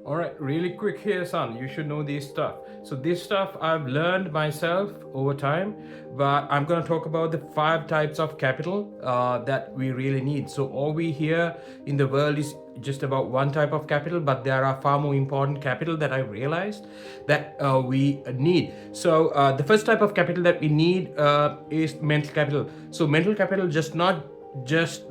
All right, really quick here, son. You should know this stuff. So this stuff I've learned myself over time, but I'm gonna talk about the 5 types of capital that we really need. So all we hear in the world is just about one type of capital, but there are far more important capital that I realized that we need. So the first type of capital that we need is mental capital. So mental capital just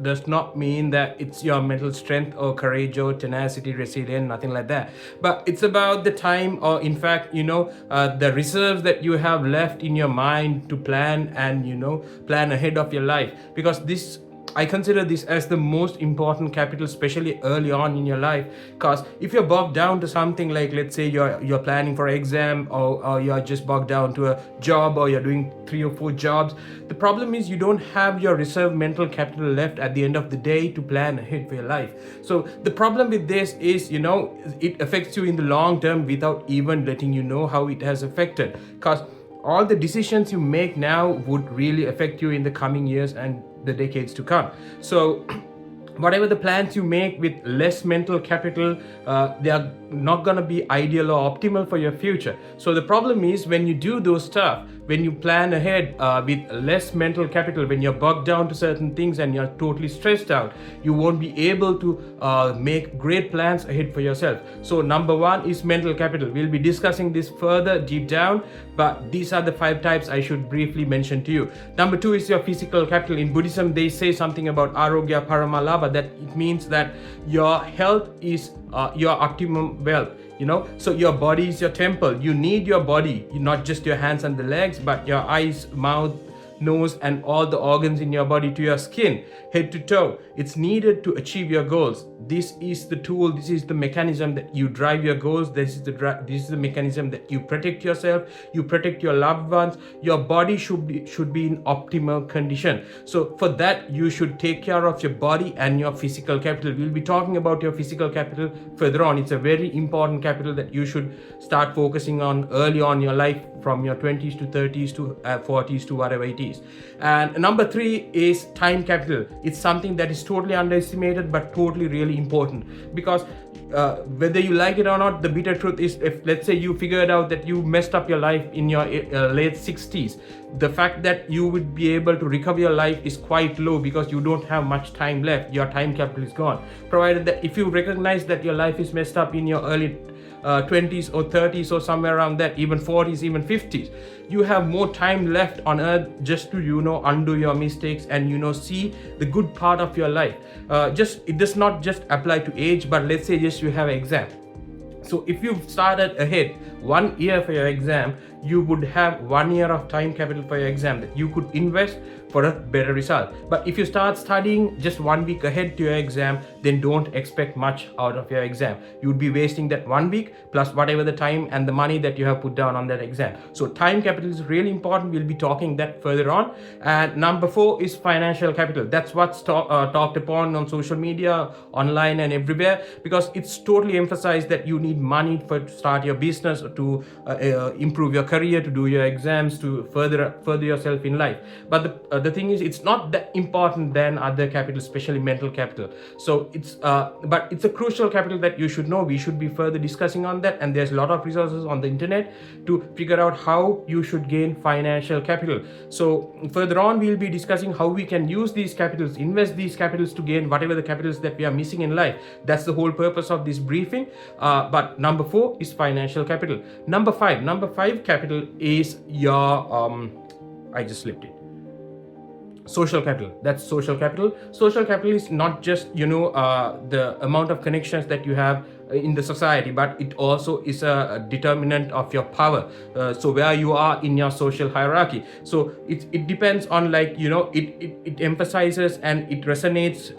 does not mean that it's your mental strength or courage or tenacity, resilience, nothing like that, but it's about the time, or in fact, the reserves that you have left in your mind to plan and plan ahead of your life. Because this, I consider this as the most important capital, especially early on in your life. Because if you're bogged down to something, like let's say you're planning for an exam, or you're just bogged down to a job, or you're doing 3 or 4 jobs, the problem is you don't have your reserve mental capital left at the end of the day to plan ahead for your life. So the problem with this is, it affects you in the long term without even letting you know how it has affected. Because all the decisions you make now would really affect you in the coming years and the decades to come. So whatever the plans you make with less mental capital, they are not going to be ideal or optimal for your future. So the problem is, when you do those stuff, when you plan ahead with less mental capital, when you're bogged down to certain things and you're totally stressed out, you won't be able to make great plans ahead for yourself. So number 1 is mental capital. We'll be discussing this further deep down, but these are the 5 types I should briefly mention to you. Number 2 is your physical capital. In Buddhism, they say something about arogya paramalabha, that it means that your health is your optimum wealth. So your body is your temple. You need your body, not just your hands and the legs, but your eyes, mouth, nose, and all the organs in your body, to your skin, head to toe. It's needed to achieve your goals. This is the tool, this is the mechanism that you drive your goals. This is the mechanism that you protect yourself, you protect your loved ones. Your body should be in optimal condition. So for that, you should take care of your body and your physical capital. We'll be talking about your physical capital further on. It's a very important capital that you should start focusing on early on in your life, from your 20s to 30s to 40s to whatever it is. And number 3 is time capital. It's something that is totally underestimated, but totally really important. Because whether you like it or not, the bitter truth is, if let's say you figured out that you messed up your life in your late 60s, the fact that you would be able to recover your life is quite low, because you don't have much time left. Your time capital is gone. Provided that if you recognize that your life is messed up in your early 20s or 30s or somewhere around that, even 40s, even 50s, you have more time left on earth just to undo your mistakes and see the good part of your life. It does not just apply to age, but let's say just you have an exam. So if you started ahead 1 year for your exam, you would have 1 year of time capital for your exam that you could invest for a better result. But if you start studying just 1 week ahead to your exam, then don't expect much out of your exam. You would be wasting that 1 week plus whatever the time and the money that you have put down on that exam. So time capital is really important. We'll be talking that further on. And number 4 is financial capital. That's what's talked upon on social media, online, and everywhere, because it's totally emphasized that you need money to start your business, to improve your career, to do your exams, to further yourself in life. But the thing is, it's not that important than other capital, especially mental capital. So but it's a crucial capital that you should know. We should be further discussing on that, and there's a lot of resources on the internet to figure out how you should gain financial capital. So further on, we'll be discussing how we can use these capitals, invest these capitals to gain whatever the capitals that we are missing in life. That's the whole purpose of this briefing. But number 4 is financial capital. Number 5 capital is your I just slipped it. Social capital. That's social capital. Social capital is not just the amount of connections that you have in the society, but it also is a determinant of your power. So where you are in your social hierarchy. So it depends on, it emphasizes and it resonates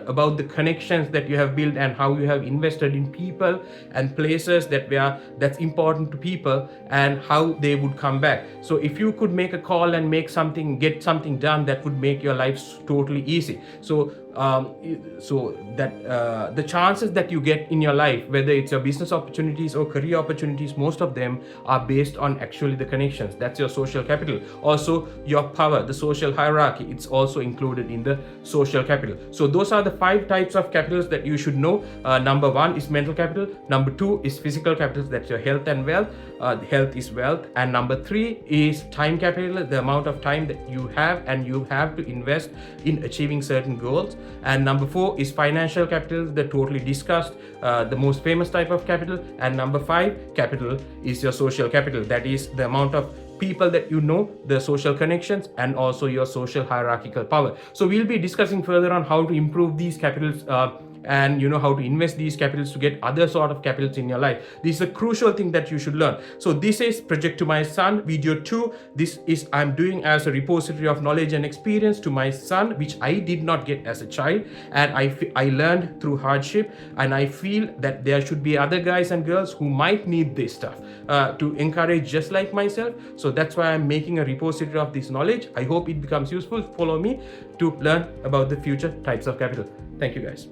about the connections that you have built and how you have invested in people and places that's important to people, and how they would come back. So if you could make a call and get something done, that would make your life totally easy. So so that the chances that you get in your life, whether it's your business opportunities or career opportunities, most of them are based on actually the connections. That's your social capital. Also, your power, the social hierarchy, it's also included in the social capital. So those are the 5 types of capitals that you should know. Number 1 is mental capital. Number 2 is physical capital, that's your health and wealth. Health is wealth. And number 3 is time capital, the amount of time that you have and you have to invest in achieving certain goals. And number 4 is financial capital, the totally discussed, the most famous type of capital. And number 5 capital is your social capital, that is the amount of people that you know, the social connections, and also your social hierarchical power. So we'll be discussing further on how to improve these capitals, and how to invest these capitals to get other sort of capitals in your life. This is a crucial thing that you should learn. So this is Project to My Son video 2. This is I'm doing as a repository of knowledge and experience to my son, which I did not get as a child, and I learned through hardship. And I feel that there should be other guys and girls who might need this stuff to encourage, just like myself. So that's why I'm making a repository of this knowledge. I hope it becomes useful. Follow me to learn about the future types of capital. Thank you guys.